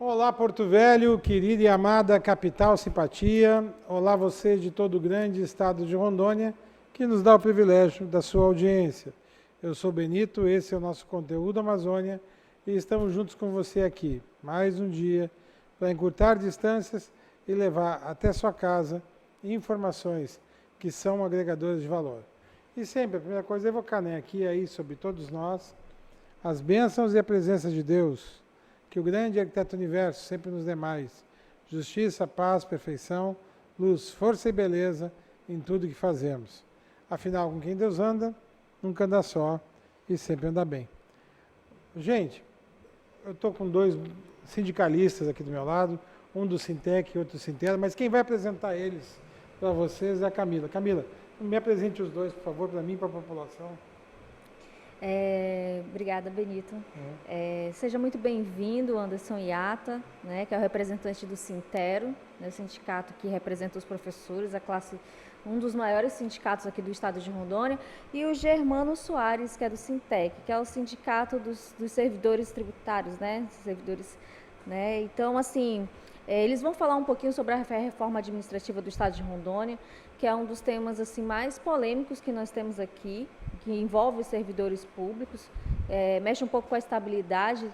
Olá, Porto Velho, querida e amada capital simpatia. Olá, você de todo o grande estado de Rondônia, que nos dá o privilégio da sua audiência. Eu sou Benito, esse é o nosso Conteúdo Amazônia e estamos juntos com você aqui, mais um dia, para encurtar distâncias e levar até sua casa informações que são agregadoras de valor. E sempre, a primeira coisa é evocar, aqui e aí, sobre todos nós, as bênçãos e a presença de Deus, que o grande arquiteto do universo sempre nos dê mais justiça, paz, perfeição, luz, força e beleza em tudo que fazemos. Afinal, com quem Deus anda, nunca anda só e sempre anda bem. Gente, eu estou com dois sindicalistas aqui do meu lado, um do Sintec e outro do Sintela, mas quem vai apresentar eles para vocês é a Camila. Camila, me apresente os dois, por favor, para mim e para a população. Obrigada, Benito. Seja muito bem-vindo, Anderson Iata, que é o representante do Sintero, o sindicato que representa os professores, um dos maiores sindicatos aqui do estado de Rondônia, e o Germano Soares, que é do Sintec, que é o sindicato dos servidores tributários, servidores, Então, assim, eles vão falar um pouquinho sobre a reforma administrativa do estado de Rondônia, que é um dos temas assim mais polêmicos que nós temos aqui, que envolve os servidores públicos, mexe um pouco com a estabilidade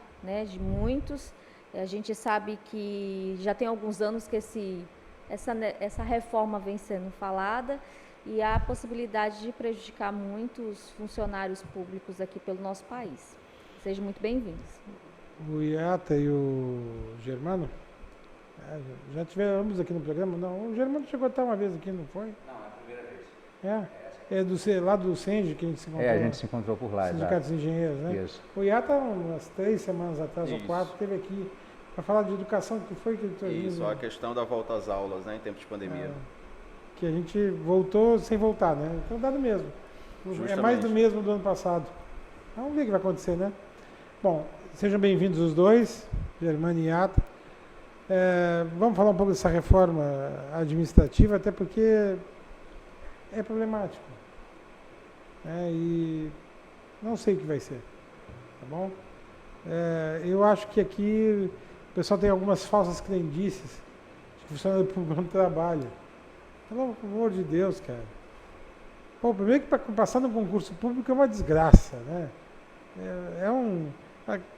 de muitos. A gente sabe que já tem alguns anos que essa reforma vem sendo falada e há a possibilidade de prejudicar muitos funcionários públicos aqui pelo nosso país. Sejam muito bem-vindos. O Iata e o Germano? Já tivemos aqui no programa? Não, o Germano chegou a estar uma vez aqui, não foi? Não, é a primeira vez. Lá do Senj que a gente se encontrou. A gente se encontrou por lá, Sindicato dos Engenheiros, né? Isso. O Iata, umas 3 semanas atrás, ou 4, esteve aqui para falar de educação, que foi que ele trouxe. Isso, a questão da volta às aulas, em tempos de pandemia. Que a gente voltou sem voltar, Então dá do mesmo. Justamente. É mais do mesmo do ano passado. Vamos ver o que vai acontecer, Bom, sejam bem-vindos os dois, Germano e Iata. Vamos falar um pouco dessa reforma administrativa, até porque é problemático. E não sei o que vai ser, tá bom? Eu acho que aqui o pessoal tem algumas falsas crendices de que funcionário público não trabalha. Pelo amor de Deus, cara. Primeiro que para passar no concurso público é uma desgraça,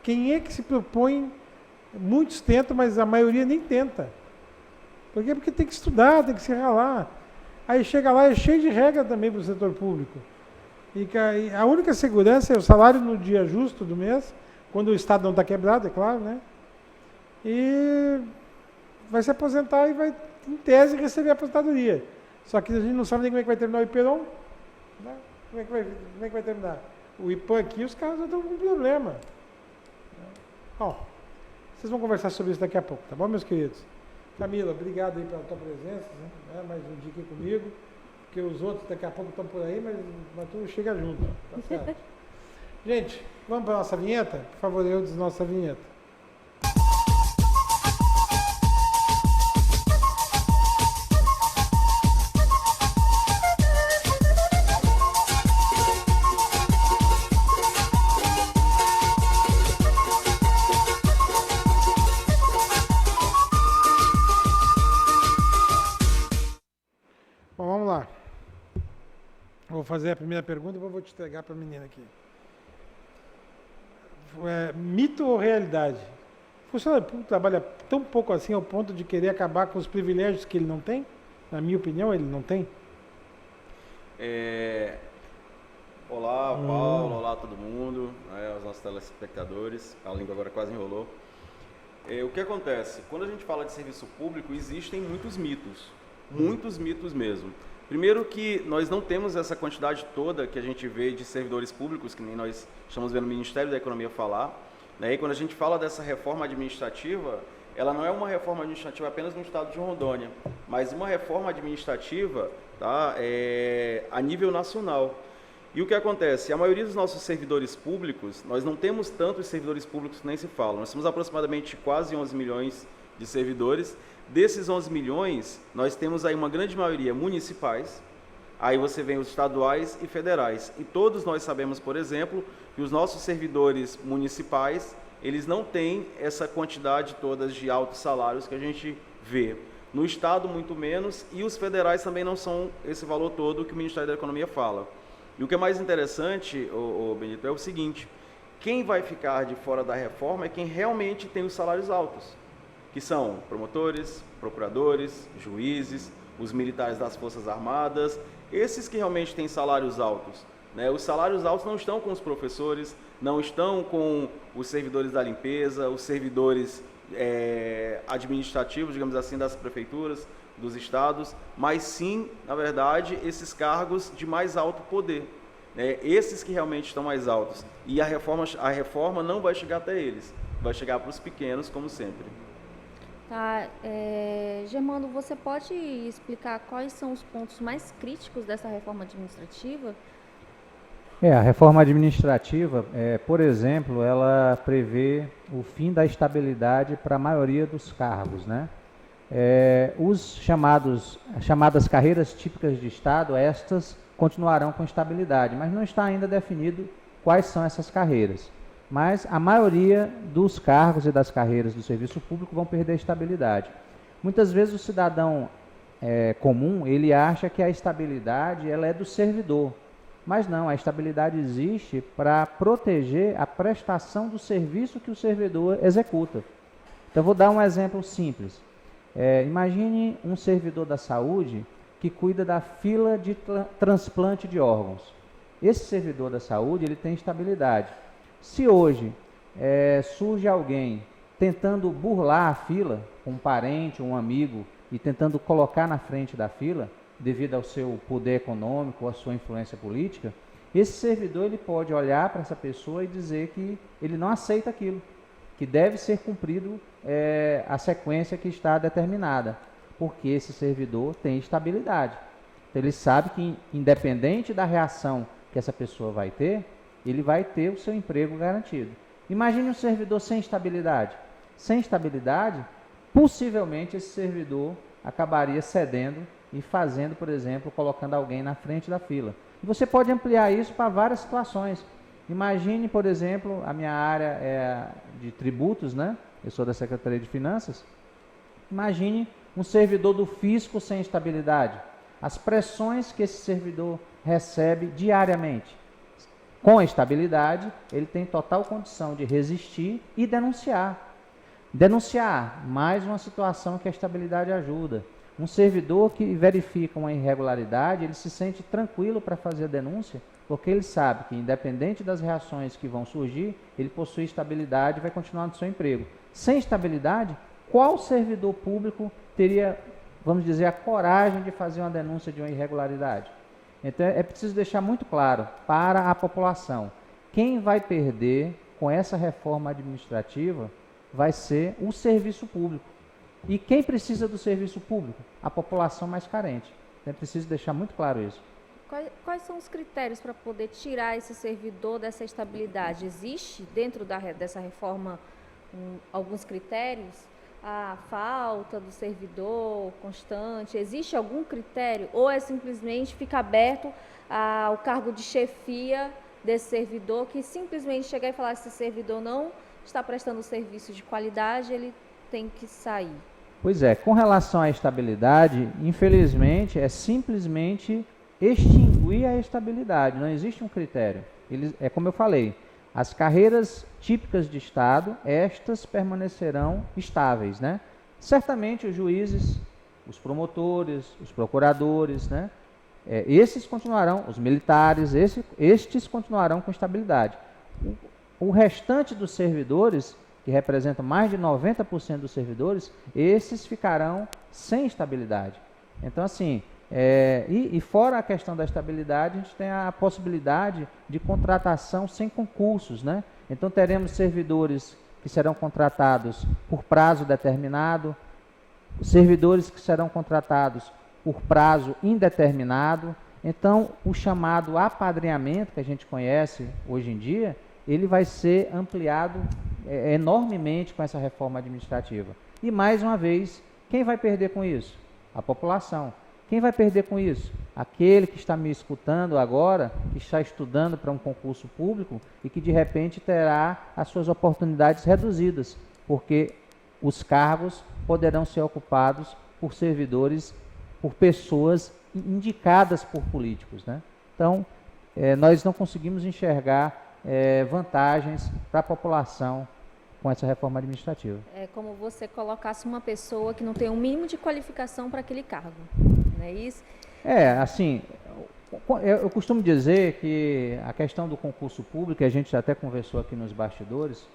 Quem é que se propõe? Muitos tentam, mas a maioria nem tenta. Por quê? Porque tem que estudar, tem que se ralar. Aí chega lá, é cheio de regra também para o setor público. E a única segurança é o salário no dia justo do mês, quando o Estado não está quebrado, é claro, E vai se aposentar e vai, em tese, receber a aposentadoria. Só que a gente não sabe nem como é que vai terminar o IPEROM. Como é que vai terminar? O IPAM aqui, os caras já estão com problema. Vocês vão conversar sobre isso daqui a pouco, tá bom, meus queridos? Camila, obrigado aí pela tua presença, mais um dia aqui comigo, porque os outros daqui a pouco estão por aí, mas tu chega junto, tá certo? Gente, vamos para a nossa vinheta? Por favor, Eudes, nossa vinheta. Vou fazer a primeira pergunta e vou te entregar para a menina aqui. Mito ou realidade? O funcionário público trabalha tão pouco assim ao ponto de querer acabar com os privilégios que ele não tem? Na minha opinião, ele não tem? Olá, Paulo, olá todo mundo, aos nossos telespectadores. A língua agora quase enrolou. O que acontece? Quando a gente fala de serviço público, existem muitos mitos mesmo. Primeiro que nós não temos essa quantidade toda que a gente vê de servidores públicos, que nem nós estamos vendo o Ministério da Economia falar. E quando a gente fala dessa reforma administrativa, ela não é uma reforma administrativa apenas no estado de Rondônia, mas uma reforma administrativa a nível nacional. E o que acontece? A maioria dos nossos servidores públicos, nós não temos tantos servidores públicos que nem se falam. Nós temos aproximadamente quase 11 milhões de servidores. Desses 11 milhões, nós temos aí uma grande maioria municipais, aí você vem os estaduais e federais. E todos nós sabemos, por exemplo, que os nossos servidores municipais, eles não têm essa quantidade toda de altos salários que a gente vê. No Estado, muito menos, e os federais também não são esse valor todo que o Ministério da Economia fala. E o que é mais interessante, Benito, é o seguinte: quem vai ficar de fora da reforma é quem realmente tem os salários altos, que são promotores, procuradores, juízes, os militares das Forças Armadas, esses que realmente têm salários altos. Né? Os salários altos não estão com os professores, não estão com os servidores da limpeza, os servidores administrativos, digamos assim, das prefeituras, dos estados, mas sim, na verdade, esses cargos de mais alto poder. Esses que realmente estão mais altos. E a reforma não vai chegar até eles, vai chegar para os pequenos, como sempre. Tá, Germano, você pode explicar quais são os pontos mais críticos dessa reforma administrativa? A reforma administrativa, por exemplo, ela prevê o fim da estabilidade para a maioria dos cargos, né? Os chamadas carreiras típicas de Estado, estas continuarão com estabilidade, mas não está ainda definido quais são essas carreiras. Mas a maioria dos cargos e das carreiras do serviço público vão perder a estabilidade. Muitas vezes o cidadão comum, ele acha que a estabilidade ela é do servidor, mas não, a estabilidade existe para proteger a prestação do serviço que o servidor executa. Então, vou dar um exemplo simples. Imagine um servidor da saúde que cuida da fila de transplante de órgãos. Esse servidor da saúde, ele tem estabilidade. Se hoje surge alguém tentando burlar a fila, um parente, um amigo, e tentando colocar na frente da fila, devido ao seu poder econômico ou à sua influência política, esse servidor ele pode olhar para essa pessoa e dizer que ele não aceita aquilo, que deve ser cumprido a sequência que está determinada, porque esse servidor tem estabilidade. Então, ele sabe que, independente da reação que essa pessoa vai ter, ele vai ter o seu emprego garantido. Imagine um servidor sem estabilidade. Sem estabilidade, possivelmente esse servidor acabaria cedendo e fazendo, por exemplo, colocando alguém na frente da fila. E você pode ampliar isso para várias situações. Imagine, por exemplo, a minha área é de tributos, né? Eu sou da Secretaria de Finanças. Imagine um servidor do fisco sem estabilidade. As pressões que esse servidor recebe diariamente. Com a estabilidade, ele tem total condição de resistir e denunciar. Denunciar, mais uma situação que a estabilidade ajuda. Um servidor que verifica uma irregularidade, ele se sente tranquilo para fazer a denúncia, porque ele sabe que, independente das reações que vão surgir, ele possui estabilidade e vai continuar no seu emprego. Sem estabilidade, qual servidor público teria, vamos dizer, a coragem de fazer uma denúncia de uma irregularidade? Então, é preciso deixar muito claro para a população, quem vai perder com essa reforma administrativa vai ser o serviço público. E quem precisa do serviço público? A população mais carente. Então, é preciso deixar muito claro isso. Quais são os critérios para poder tirar esse servidor dessa estabilidade? Existe dentro dessa reforma alguns critérios? A falta do servidor constante, existe algum critério? Ou é simplesmente fica aberto ao cargo de chefia desse servidor, que simplesmente chegar e falar que esse servidor não está prestando serviço de qualidade, ele tem que sair? Pois é, com relação à estabilidade, infelizmente, é simplesmente extinguir a estabilidade, não existe um critério. É como eu falei, as carreiras típicas de Estado, estas permanecerão estáveis, né? Certamente os juízes, os promotores, os procuradores, né? Esses continuarão, os militares, estes continuarão com estabilidade. O restante dos servidores, que representam mais de 90% dos servidores, esses ficarão sem estabilidade. Então, assim, e fora a questão da estabilidade, a gente tem a possibilidade de contratação sem concursos, né? Então, teremos servidores que serão contratados por prazo determinado, servidores que serão contratados por prazo indeterminado. Então, o chamado apadrinhamento, que a gente conhece hoje em dia, ele vai ser ampliado enormemente com essa reforma administrativa. E, mais uma vez, quem vai perder com isso? A população. Quem vai perder com isso? Aquele que está me escutando agora, que está estudando para um concurso público e que de repente terá as suas oportunidades reduzidas, porque os cargos poderão ser ocupados por servidores, por pessoas indicadas por políticos, né? Então, nós não conseguimos enxergar vantagens para a população com essa reforma administrativa. É como você colocasse uma pessoa que não tem o mínimo de qualificação para aquele cargo, não é isso? Assim, eu costumo dizer que a questão do concurso público, a gente até conversou aqui nos bastidores,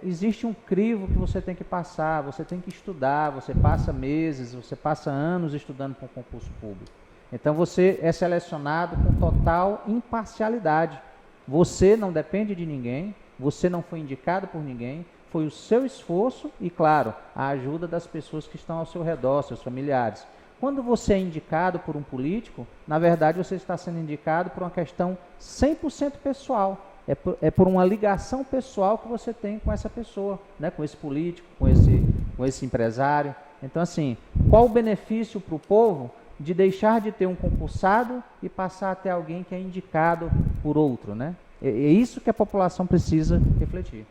existe um crivo que você tem que passar, você tem que estudar, você passa meses, você passa anos estudando para um concurso público. Então você é selecionado com total imparcialidade. Você não depende de ninguém, você não foi indicado por ninguém, foi o seu esforço e, claro, a ajuda das pessoas que estão ao seu redor, seus familiares. Quando você é indicado por um político, na verdade você está sendo indicado por uma questão 100% pessoal. É por uma ligação pessoal que você tem com essa pessoa, né? Com esse político, com esse empresário. Então, assim, qual o benefício para o povo de deixar de ter um concursado e passar a ter alguém que é indicado por outro, né? É isso que a população precisa refletir.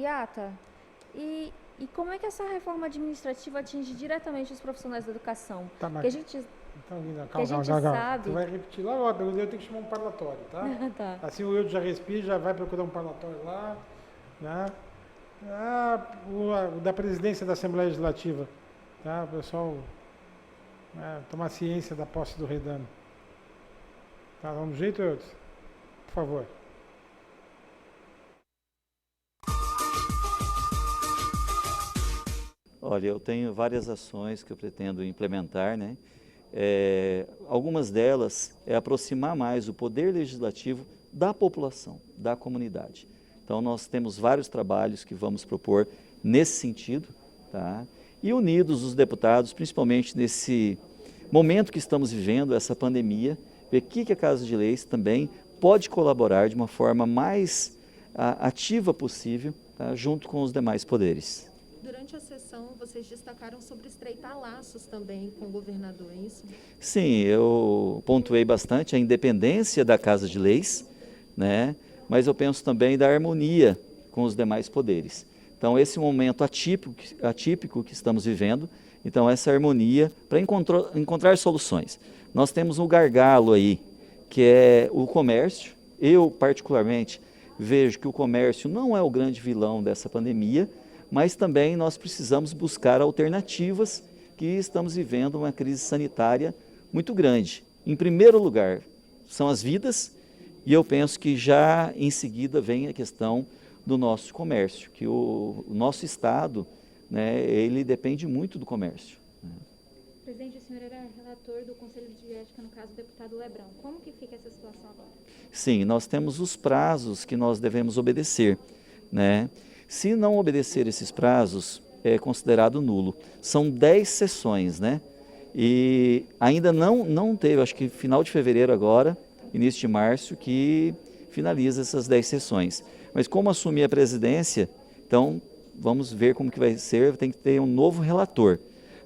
Ata, e como é que essa reforma administrativa atinge diretamente os profissionais da educação? Tá, mas... Que a gente, calma. sabe... Tu vai repetir lá, eu tenho que chamar um parlatório, tá? Tá. Assim o Eudes já respira, já vai procurar um parlatório lá, né? O da presidência da Assembleia Legislativa, tá? O pessoal tomar ciência da posse do Redano. Tá, vamos no jeito, Eudes? Por favor. Olha, eu tenho várias ações que eu pretendo implementar, né? Algumas delas é aproximar mais o poder legislativo da população, da comunidade. Então, nós temos vários trabalhos que vamos propor nesse sentido, tá? E unidos os deputados, principalmente nesse momento que estamos vivendo, essa pandemia, ver o que a Casa de Leis também pode colaborar de uma forma mais ativa possível, tá? Junto com os demais poderes. Durante a sessão, vocês destacaram sobre estreitar laços também com o governador, é isso? Sim, eu pontuei bastante a independência da Casa de Leis, né? Mas eu penso também da harmonia com os demais poderes. Então, esse momento atípico que estamos vivendo, então essa harmonia para encontrar soluções. Nós temos um gargalo aí, que é o comércio. Eu, particularmente, vejo que o comércio não é o grande vilão dessa pandemia, mas também nós precisamos buscar alternativas, que estamos vivendo uma crise sanitária muito grande. Em primeiro lugar, são as vidas, e eu penso que já em seguida vem a questão do nosso comércio, que o nosso Estado, né, ele depende muito do comércio. Presidente, o senhor era relator do Conselho de Ética, no caso do deputado Lebrão. Como que fica essa situação agora? Sim, nós temos os prazos que nós devemos obedecer, né? Se não obedecer esses prazos, é considerado nulo. São 10 sessões, né? E ainda não teve, acho que final de fevereiro agora, início de março, que finaliza essas 10 sessões. Mas como assumir a presidência, então vamos ver como que vai ser, tem que ter um novo relator,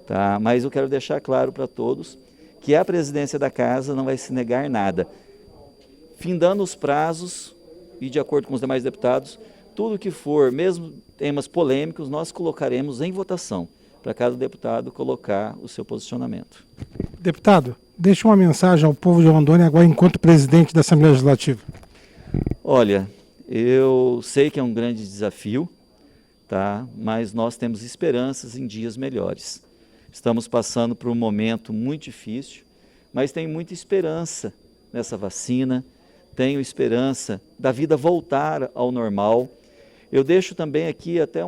tá? Mas eu quero deixar claro para todos que a presidência da casa não vai se negar nada. Findando os prazos e de acordo com os demais deputados, tudo que for, mesmo temas polêmicos, nós colocaremos em votação, para cada deputado colocar o seu posicionamento. Deputado, deixa uma mensagem ao povo de Rondônia agora enquanto presidente da Assembleia Legislativa. Olha, eu sei que é um grande desafio, tá? Mas nós temos esperanças em dias melhores. Estamos passando por um momento muito difícil, mas tenho muita esperança nessa vacina, tenho esperança da vida voltar ao normal. Eu deixo também aqui até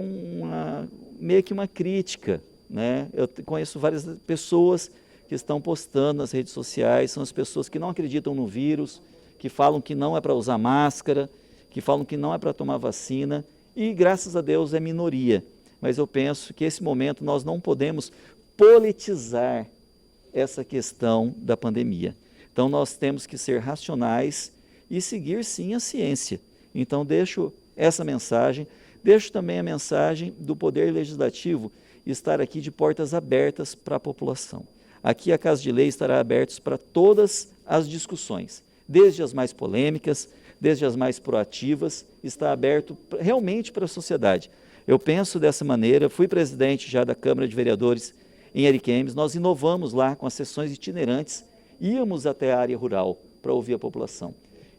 meio que uma crítica, né? Eu conheço várias pessoas que estão postando nas redes sociais, são as pessoas que não acreditam no vírus, que falam que não é para usar máscara, que falam que não é para tomar vacina, e graças a Deus é minoria. Mas eu penso que esse momento nós não podemos politizar essa questão da pandemia. Então nós temos que ser racionais e seguir sim a ciência. Então deixo essa mensagem, deixo também a mensagem do Poder Legislativo estar aqui de portas abertas para a população. Aqui a Casa de Lei estará aberta para todas as discussões, desde as mais polêmicas, desde as mais proativas, está aberto realmente para a sociedade. Eu penso dessa maneira, fui presidente já da Câmara de Vereadores em Ariquemes, nós inovamos lá com as sessões itinerantes, íamos até a área rural para ouvir a população.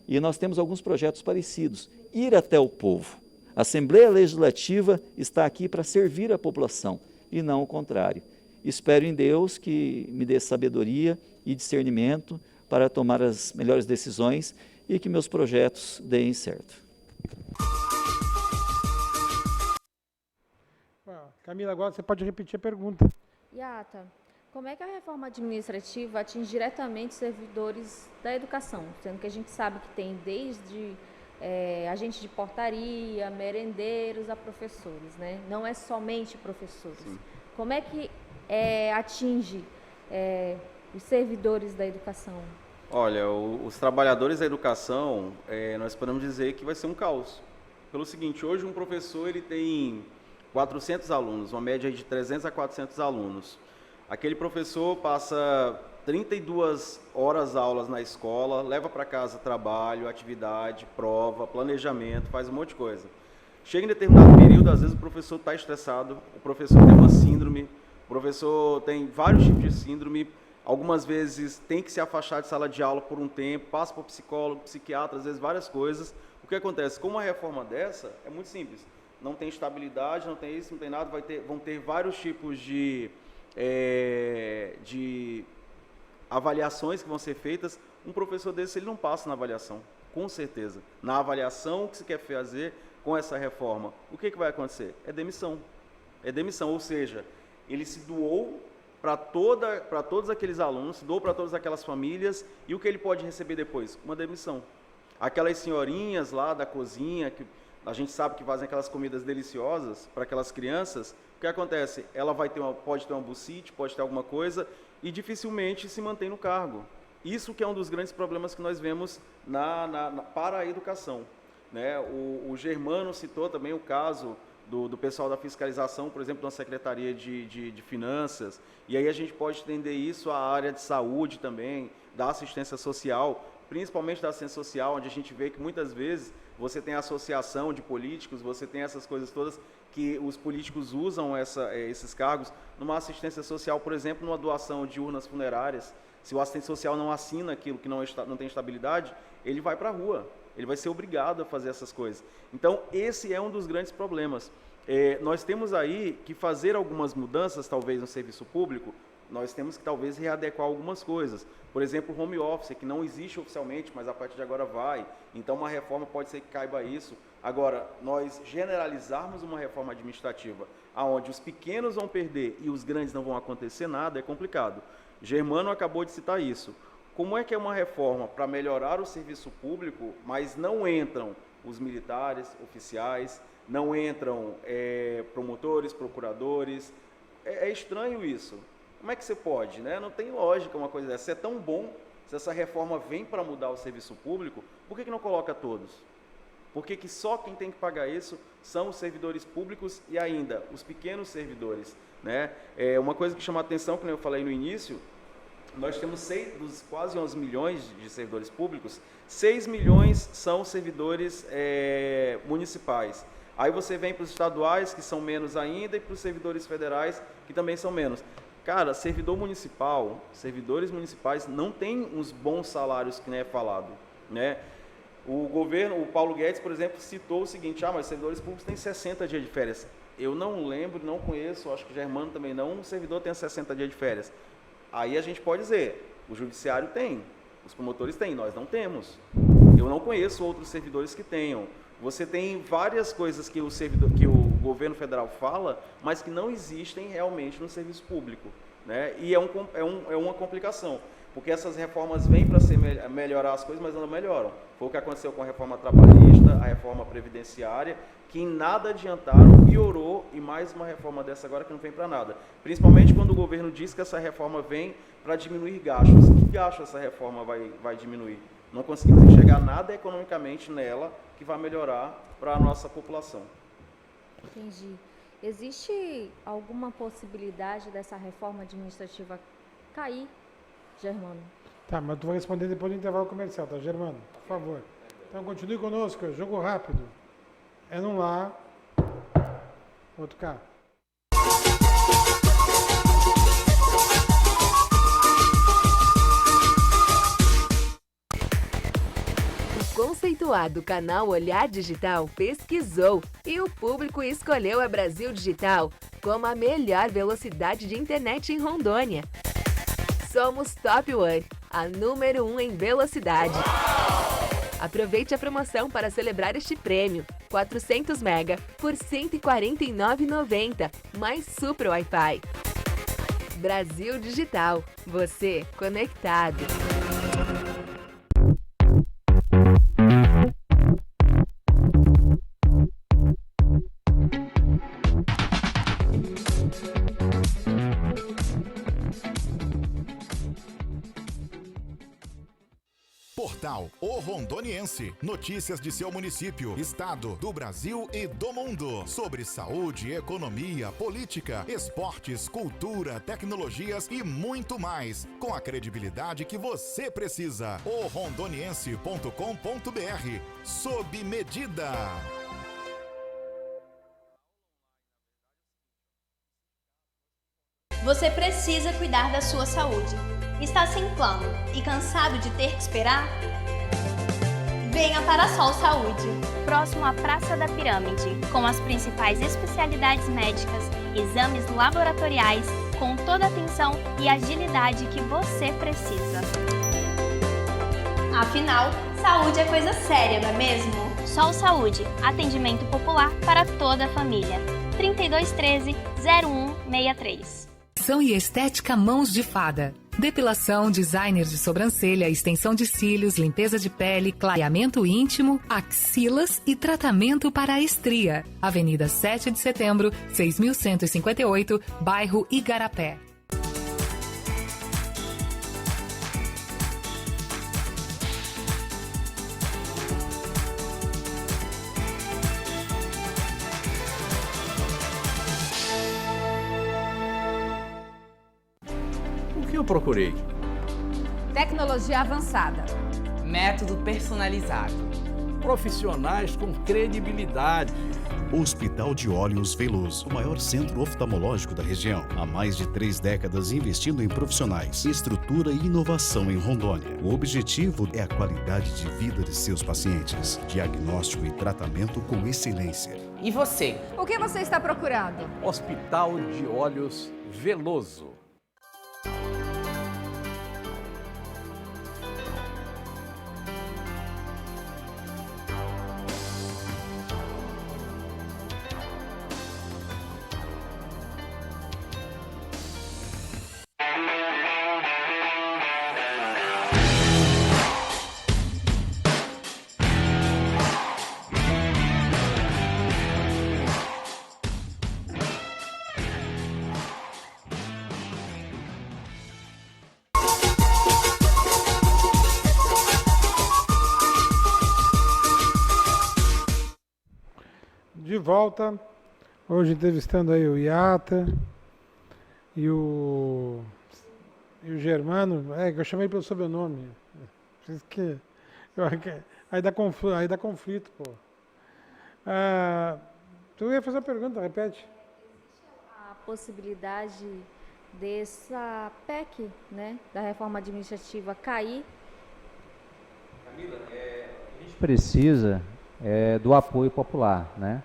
E nós temos alguns projetos parecidos, ir até o povo. A Assembleia Legislativa está aqui para servir a população e não o contrário. Espero em Deus que me dê sabedoria e discernimento para tomar as melhores decisões e que meus projetos deem certo. Camila, agora você pode repetir a pergunta. Iata, como é que a reforma administrativa atinge diretamente servidores da educação? Sendo que a gente sabe que tem desde agentes de portaria, merendeiros a professores, né? Não é somente professores. Sim. Como é que atinge os servidores da educação? Olha, os trabalhadores da educação, nós podemos dizer que vai ser um caos. Pelo seguinte, hoje um professor ele tem 400 alunos, uma média de 300 a 400 alunos. Aquele professor passa 32 horas aulas na escola, leva para casa trabalho, atividade, prova, planejamento, faz um monte de coisa. Chega em determinado período, às vezes o professor está estressado, o professor tem uma síndrome, o professor tem vários tipos de síndrome, algumas vezes tem que se afastar de sala de aula por um tempo, passa por psicólogo, psiquiatra, às vezes várias coisas. O que acontece? Com uma reforma dessa, é muito simples. Não tem estabilidade, não tem isso, não tem nada, vão ter vários tipos de avaliações que vão ser feitas. Um professor desse, ele não passa na avaliação, com certeza. Na avaliação, o que se quer fazer com essa reforma? O que vai acontecer? É demissão. É demissão, ou seja, ele se doou para todos aqueles alunos, se doou para todas aquelas famílias, e o que ele pode receber depois? Uma demissão. Aquelas senhorinhas lá da cozinha, que a gente sabe que fazem aquelas comidas deliciosas para aquelas crianças, o que acontece? Ela pode ter uma bucite, pode ter alguma coisa, e dificilmente se mantém no cargo. Isso que é um dos grandes problemas que nós vemos para a educação, né? O Germano citou também o caso do pessoal da fiscalização, por exemplo, da Secretaria de Finanças, e aí a gente pode estender isso à área de saúde também, da assistência social, principalmente da assistência social, onde a gente vê que muitas vezes você tem associação de políticos, você tem essas coisas todas que os políticos usam esses cargos numa assistência social, por exemplo, numa doação de urnas funerárias. Se o assistente social não assina aquilo que não tem estabilidade, ele vai para a rua, ele vai ser obrigado a fazer essas coisas. Então, esse é um dos grandes problemas. Nós temos aí que fazer algumas mudanças, talvez, no serviço público. Nós temos que, talvez, readequar algumas coisas. Por exemplo, o home office, que não existe oficialmente, mas a partir de agora vai. Então, uma reforma pode ser que caiba isso. Agora, nós generalizarmos uma reforma administrativa, onde os pequenos vão perder e os grandes não vão acontecer nada, é complicado. Germano acabou de citar isso. Como é que é uma reforma para melhorar o serviço público, mas não entram os militares, oficiais, não entram promotores, procuradores? É estranho isso. Como é que você pode, né? Não tem lógica uma coisa dessa. Se é tão bom, se essa reforma vem para mudar o serviço público, por que não coloca todos? Por que só quem tem que pagar isso são os servidores públicos e ainda os pequenos servidores, né? Uma coisa que chama a atenção, como eu falei no início, nós temos dos quase 11 milhões de servidores públicos, 6 milhões são servidores municipais. Aí você vem para os estaduais, que são menos ainda, e para os servidores federais, que também são menos. Cara, servidores municipais não têm uns bons salários que nem é falado, né? O Paulo Guedes, por exemplo, citou o seguinte: mas os servidores públicos têm 60 dias de férias. Eu não lembro, não conheço, acho que o Germano também não, um servidor tem 60 dias de férias. Aí a gente pode dizer, o judiciário tem, os promotores têm, nós não temos. Eu não conheço outros servidores que tenham. Você tem várias coisas que o governo federal fala, mas que não existem realmente no serviço público, né? E é uma complicação, porque essas reformas vêm para melhorar as coisas, mas não melhoram. Foi o que aconteceu com a reforma trabalhista, a reforma previdenciária, que em nada adiantaram, piorou, e mais uma reforma dessa agora que não vem para nada. Principalmente quando o governo diz que essa reforma vem para diminuir gastos. Que gasto essa reforma vai diminuir? Não conseguimos enxergar nada economicamente nela que vai melhorar para a nossa população. Entendi. Existe alguma possibilidade dessa reforma administrativa cair, Germano. Tá, mas tu vai responder depois do intervalo comercial, tá, Germano? Por favor. Então continue conosco, é jogo rápido. É num lá, outro cá. O conceituado canal Olhar Digital pesquisou e o público escolheu a Brasil Digital como a melhor velocidade de internet em Rondônia. Somos Top One, a número 1 em velocidade. Aproveite a promoção para celebrar este prêmio. 400 MB por R$ 149,90, mais Super Wi-Fi. Brasil Digital, você conectado. Portal O Rondoniense. Notícias de seu município, estado, do Brasil e do mundo. Sobre saúde, economia, política, esportes, cultura, tecnologias e muito mais. Com a credibilidade que você precisa. orondoniense.com.br. Sob medida. Você precisa cuidar da sua saúde. Está sem plano e cansado de ter que esperar? Venha para a Sol Saúde, próximo à Praça da Pirâmide, com as principais especialidades médicas, exames laboratoriais, com toda a atenção e agilidade que você precisa. Afinal, saúde é coisa séria, não é mesmo? Sol Saúde, atendimento popular para toda a família. 3213-0163. E estética Mãos de Fada. Depilação, designer de sobrancelha, extensão de cílios, limpeza de pele, clareamento íntimo, axilas e tratamento para a estria. Avenida 7 de Setembro, 6158, bairro Igarapé. O que eu procurei? Tecnologia avançada. Método personalizado. Profissionais com credibilidade. Hospital de Olhos Veloso, o maior centro oftalmológico da região. Há mais de 3 décadas investindo em profissionais, estrutura e inovação em Rondônia. O objetivo é a qualidade de vida de seus pacientes. Diagnóstico e tratamento com excelência. E você? O que você está procurando? Hospital de Olhos Veloso. De volta, hoje entrevistando aí o Iata e o Germano, que eu chamei pelo sobrenome, aí dá conflito, pô. Tu ia fazer uma pergunta, repete. A possibilidade dessa PEC, né, da reforma administrativa cair? Camila, a gente precisa do apoio popular, né?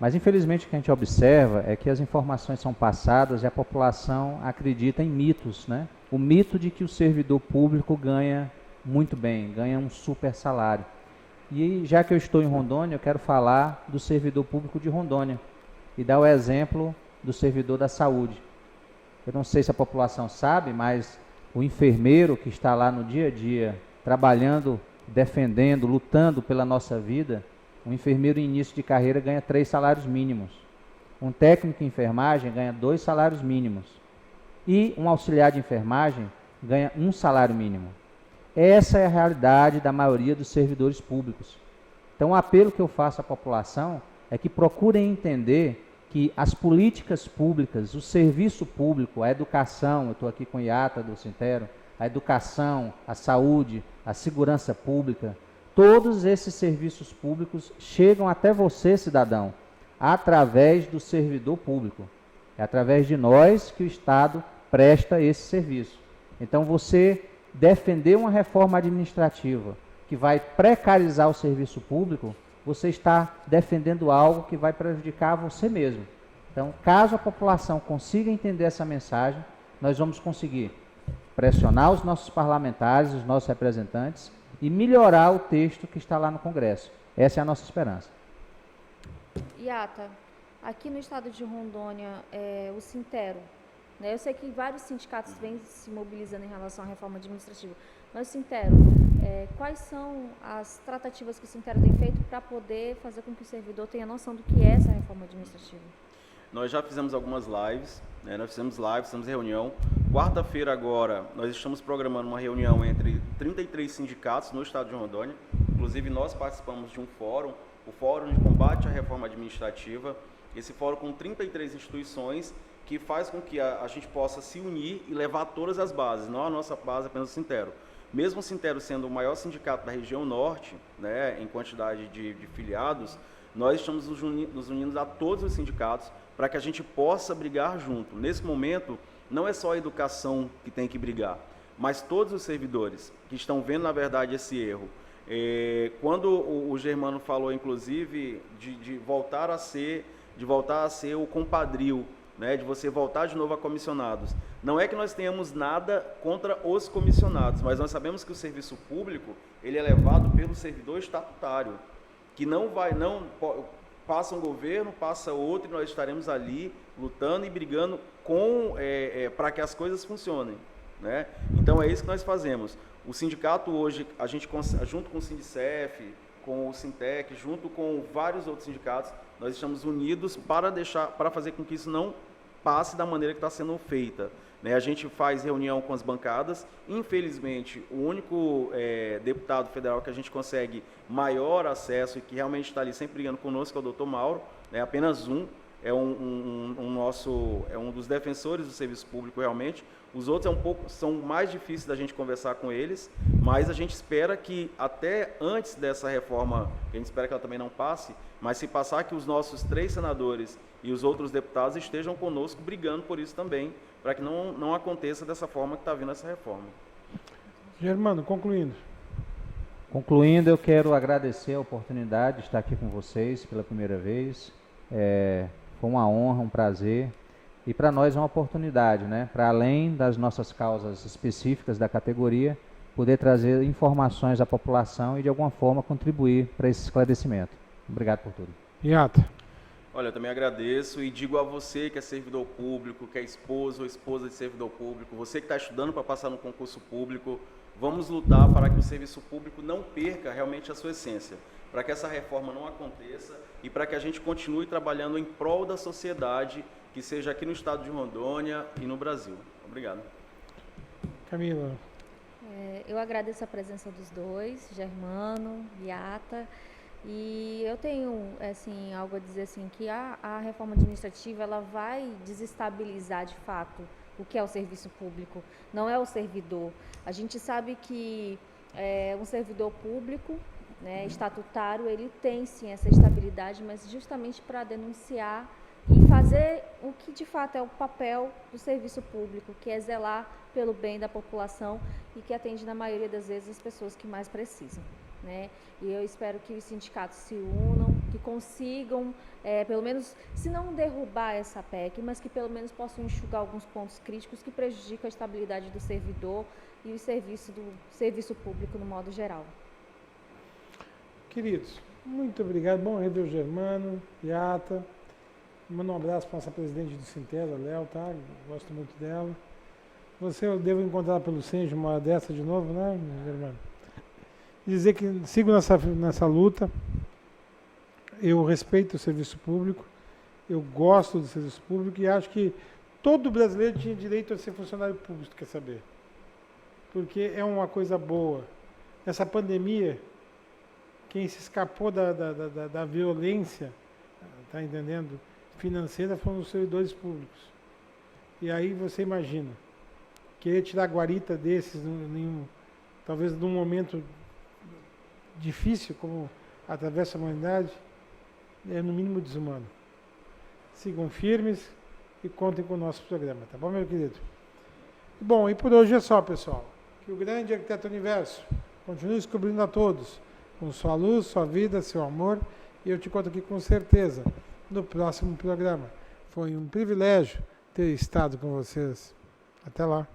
Mas, infelizmente, o que a gente observa é que as informações são passadas e a população acredita em mitos, né? O mito de que o servidor público ganha muito bem, ganha um super salário. E, já que eu estou em Rondônia, eu quero falar do servidor público de Rondônia e dar o exemplo do servidor da saúde. Eu não sei se a população sabe, mas o enfermeiro que está lá no dia a dia, trabalhando, defendendo, lutando pela nossa vida, um enfermeiro em início de carreira ganha 3 salários mínimos. Um técnico em enfermagem ganha 2 salários mínimos. E um auxiliar de enfermagem ganha 1 salário mínimo. Essa é a realidade da maioria dos servidores públicos. Então, o apelo que eu faço à população é que procurem entender que as políticas públicas, o serviço público, a educação, eu estou aqui com o IATA do Sintero, a educação, a saúde, a segurança pública, todos esses serviços públicos chegam até você, cidadão, através do servidor público. É através de nós que o Estado presta esse serviço. Então, você defender uma reforma administrativa que vai precarizar o serviço público, você está defendendo algo que vai prejudicar você mesmo. Então, caso a população consiga entender essa mensagem, nós vamos conseguir pressionar os nossos parlamentares, os nossos representantes e melhorar o texto que está lá no Congresso. Essa é a nossa esperança. Iata, aqui no estado de Rondônia, o Sintero, né, eu sei que vários sindicatos vêm se mobilizando em relação à reforma administrativa, mas o Sintero, quais são as tratativas que o Sintero tem feito para poder fazer com que o servidor tenha noção do que é essa reforma administrativa? Nós já fizemos algumas lives, né? Nós fizemos reunião. Quarta-feira agora, nós estamos programando uma reunião entre 33 sindicatos no estado de Rondônia. Inclusive, nós participamos de um fórum, o Fórum de Combate à Reforma Administrativa. Esse fórum com 33 instituições que faz com que a gente possa se unir e levar todas as bases, não a nossa base apenas o Sintero. Mesmo o Sintero sendo o maior sindicato da região norte, né, em quantidade de filiados, nós estamos nos unindo a todos os sindicatos para que a gente possa brigar junto. Nesse momento, não é só a educação que tem que brigar, mas todos os servidores que estão vendo, na verdade, esse erro. Quando o Germano falou, inclusive, de voltar a ser o compadrio, né, de você voltar de novo a comissionados. Não é que nós tenhamos nada contra os comissionados, mas nós sabemos que o serviço público ele é levado pelo servidor estatutário, que passa um governo, passa outro, e nós estaremos ali lutando e brigando para que as coisas funcionem, né? Então é isso que nós fazemos. O sindicato hoje, a gente junto com o Sindicef, com o Sintec, junto com vários outros sindicatos, nós estamos unidos para fazer com que isso não passe da maneira que está sendo feita, né? A gente faz reunião com as bancadas. Infelizmente, o único deputado federal que a gente consegue maior acesso e que realmente está ali sempre brigando conosco é o doutor Mauro, né? Apenas é um dos defensores do serviço público realmente. Os outros são mais difíceis da gente conversar com eles, mas a gente espera que até antes dessa reforma, que a gente espera que ela também não passe, mas se passar, que os nossos 3 senadores e os outros deputados estejam conosco brigando por isso também, para que não aconteça dessa forma que está vindo essa reforma. Germano, concluindo. Concluindo, eu quero agradecer a oportunidade de estar aqui com vocês pela primeira vez. Foi uma honra, um prazer. E para nós é uma oportunidade, né? Para além das nossas causas específicas da categoria, poder trazer informações à população e de alguma forma contribuir para esse esclarecimento. Obrigado por tudo. Iata. Olha, eu também agradeço e digo a você que é servidor público, que é esposo ou esposa de servidor público, você que está estudando para passar no concurso público, vamos lutar para que o serviço público não perca realmente a sua essência, para que essa reforma não aconteça e para que a gente continue trabalhando em prol da sociedade, que seja aqui no estado de Rondônia e no Brasil. Obrigado. Camila. Eu agradeço a presença dos dois, Germano, Iata, e eu tenho algo a dizer assim, que a reforma administrativa ela vai desestabilizar de fato o que é o serviço público, não é o servidor. A gente sabe que um servidor público, né, estatutário, ele tem sim essa estabilidade, mas justamente para denunciar e fazer o que de fato é o papel do serviço público, que é zelar pelo bem da população e que atende na maioria das vezes as pessoas que mais precisam, né? E eu espero que os sindicatos se unam, que consigam, pelo menos, se não derrubar essa PEC, mas que pelo menos possam enxugar alguns pontos críticos que prejudicam a estabilidade do servidor e o serviço público no modo geral. Queridos, muito obrigado. Bom rever o Germano, Iata. Manda um abraço para a nossa presidente do Sintero, Léo, tá? Gosto muito dela. Você eu devo encontrar pelo Senjo uma hora dessa de novo, né, Germano? Dizer que sigo nessa luta. Eu respeito o serviço público, eu gosto do serviço público e acho que todo brasileiro tinha direito a ser funcionário público, quer saber? Porque é uma coisa boa. Essa pandemia, quem se escapou da violência, tá entendendo? financeira foram os servidores públicos. E aí você imagina, querer tirar guarita desses, talvez num momento difícil, como atravessa a humanidade, é no mínimo desumano. Sigam firmes e contem com o nosso programa, tá bom, meu querido? Bom, e por hoje é só, pessoal. Que o grande arquiteto universo continue descobrindo a todos, com sua luz, sua vida, seu amor, e eu te conto aqui com certeza no próximo programa. Foi um privilégio ter estado com vocês. Até lá.